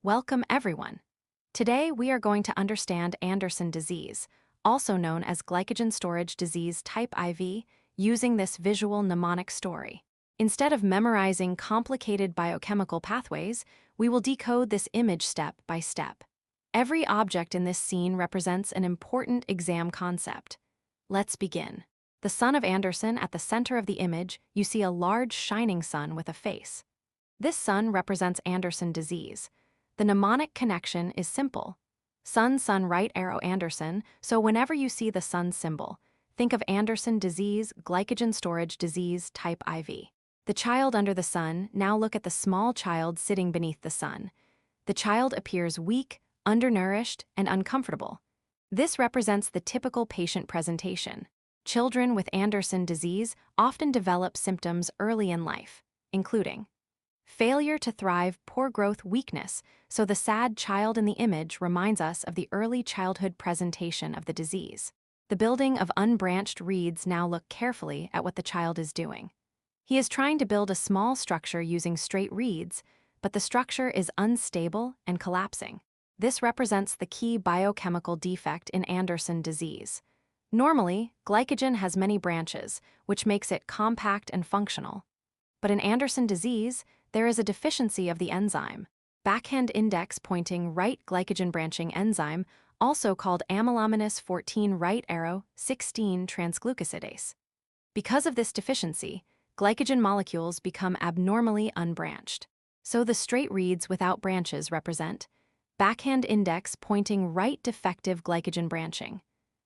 Welcome, everyone. Today, we are going to understand Andersen disease, also known as glycogen storage disease type IV, using this visual mnemonic story. Instead of memorizing complicated biochemical pathways, we will decode this image step by step. Every object in this scene represents an important exam concept. Let's begin. The sun of Andersen at the center of the image, you see a large shining sun with a face. This sun represents Andersen disease. The mnemonic connection is simple. Sun, right arrow, Andersen, so whenever you see the sun symbol, think of Andersen disease, glycogen storage disease type IV. The child under the sun, now look at the small child sitting beneath the sun. The child appears weak, undernourished, and uncomfortable. This represents the typical patient presentation. Children with Andersen disease often develop symptoms early in life, including failure to thrive, poor growth, weakness, so the sad child in the image reminds us of the early childhood presentation of the disease. The building of unbranched reeds, now look carefully at what the child is doing. He is trying to build a small structure using straight reeds, but the structure is unstable and collapsing. This represents the key biochemical defect in Andersen disease. Normally, glycogen has many branches, which makes it compact and functional. But in Andersen disease, there is a deficiency of the enzyme. Backhand index pointing right glycogen branching enzyme, also called amylominous 14 right arrow 16 transglucosidase. Because of this deficiency, glycogen molecules become abnormally unbranched. So the straight reeds without branches represent backhand index pointing right defective glycogen branching.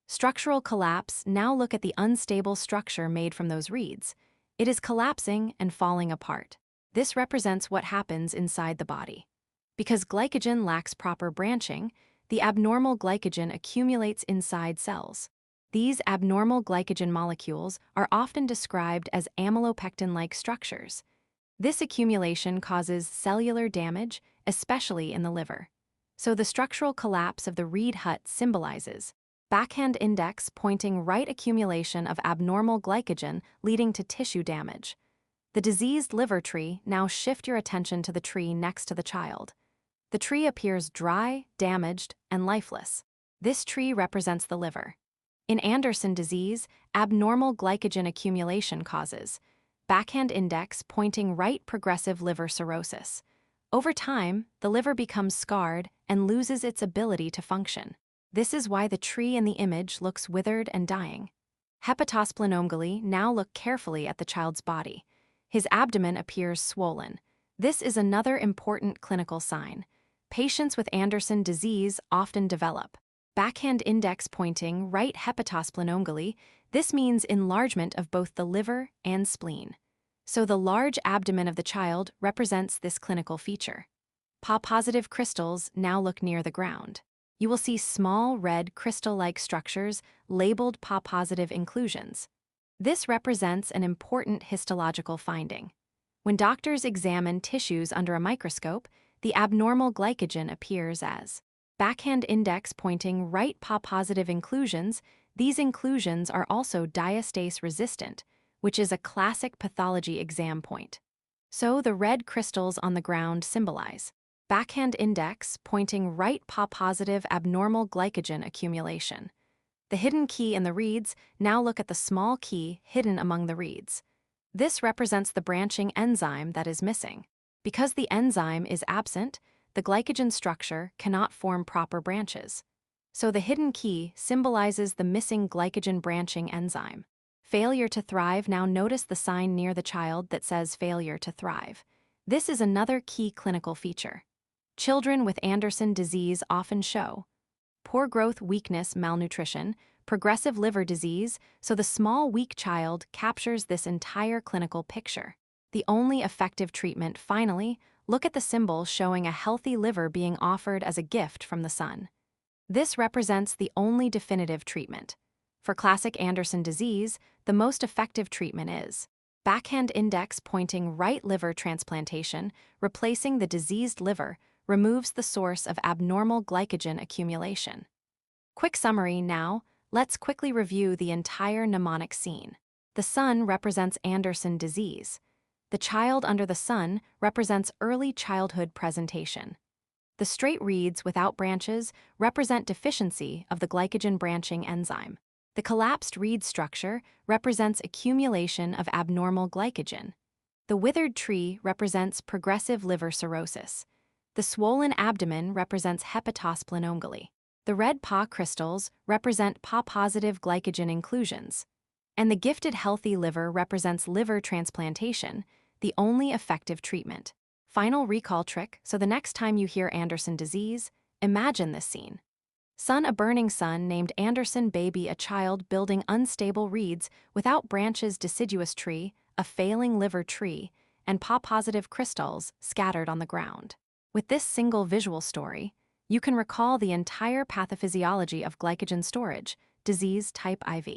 Structural collapse, now look at the unstable structure made from those reeds. It is collapsing and falling apart. This represents what happens inside the body. Because glycogen lacks proper branching, the abnormal glycogen accumulates inside cells. These abnormal glycogen molecules are often described as amylopectin-like structures. This accumulation causes cellular damage, especially in the liver. So the structural collapse of the reed hut symbolizes backhand index pointing right accumulation of abnormal glycogen leading to tissue damage. The diseased liver tree, now shift your attention to the tree next to the child. The tree appears dry, damaged, and lifeless. This tree represents the liver. In Andersen disease, abnormal glycogen accumulation causes backhand index pointing right progressive liver cirrhosis. Over time, the liver becomes scarred and loses its ability to function. This is why the tree in the image looks withered and dying. Hepatosplenomegaly, now look carefully at the child's body. His abdomen appears swollen. This is another important clinical sign. Patients with Andersen disease often develop backhand index pointing right hepatosplenomegaly. This means enlargement of both the liver and spleen. So the large abdomen of the child represents this clinical feature. Pa-positive crystals now look near the ground. You will see small red crystal-like structures labeled Pa-positive inclusions. This represents an important histological finding. When doctors examine tissues under a microscope, the abnormal glycogen appears as backhand index pointing right Pa-positive inclusions. These inclusions are also diastase resistant, which is a classic pathology exam point. So the red crystals on the ground symbolize backhand index pointing right Pa-positive abnormal glycogen accumulation. The hidden key in the reeds, now look at the small key hidden among the reeds. This represents the branching enzyme that is missing. Because the enzyme is absent, the glycogen structure cannot form proper branches. So the hidden key symbolizes the missing glycogen branching enzyme. Failure to thrive, now notice the sign near the child that says failure to thrive. This is another key clinical feature. Children with Andersen disease often show poor growth, weakness, malnutrition, progressive liver disease, so the small, weak child captures this entire clinical picture. The only effective treatment, finally, look at the symbol showing a healthy liver being offered as a gift from the sun. This represents the only definitive treatment. For classic Andersen disease, the most effective treatment is backhand index pointing right liver transplantation, replacing the diseased liver, removes the source of abnormal glycogen accumulation. Quick summary now, let's quickly review the entire mnemonic scene. The sun represents Andersen disease. The child under the sun represents early childhood presentation. The straight reeds without branches represent deficiency of the glycogen branching enzyme. The collapsed reed structure represents accumulation of abnormal glycogen. The withered tree represents progressive liver cirrhosis. The swollen abdomen represents hepatosplenomegaly. The red PA crystals represent PA-positive glycogen inclusions. And the gifted healthy liver represents liver transplantation, the only effective treatment. Final recall trick, so the next time you hear Andersen disease, imagine this scene. Son a burning sun named Andersen baby a child building unstable reeds without branches deciduous tree, a failing liver tree, and PA-positive crystals scattered on the ground. With this single visual story, you can recall the entire pathophysiology of glycogen storage, disease type IV.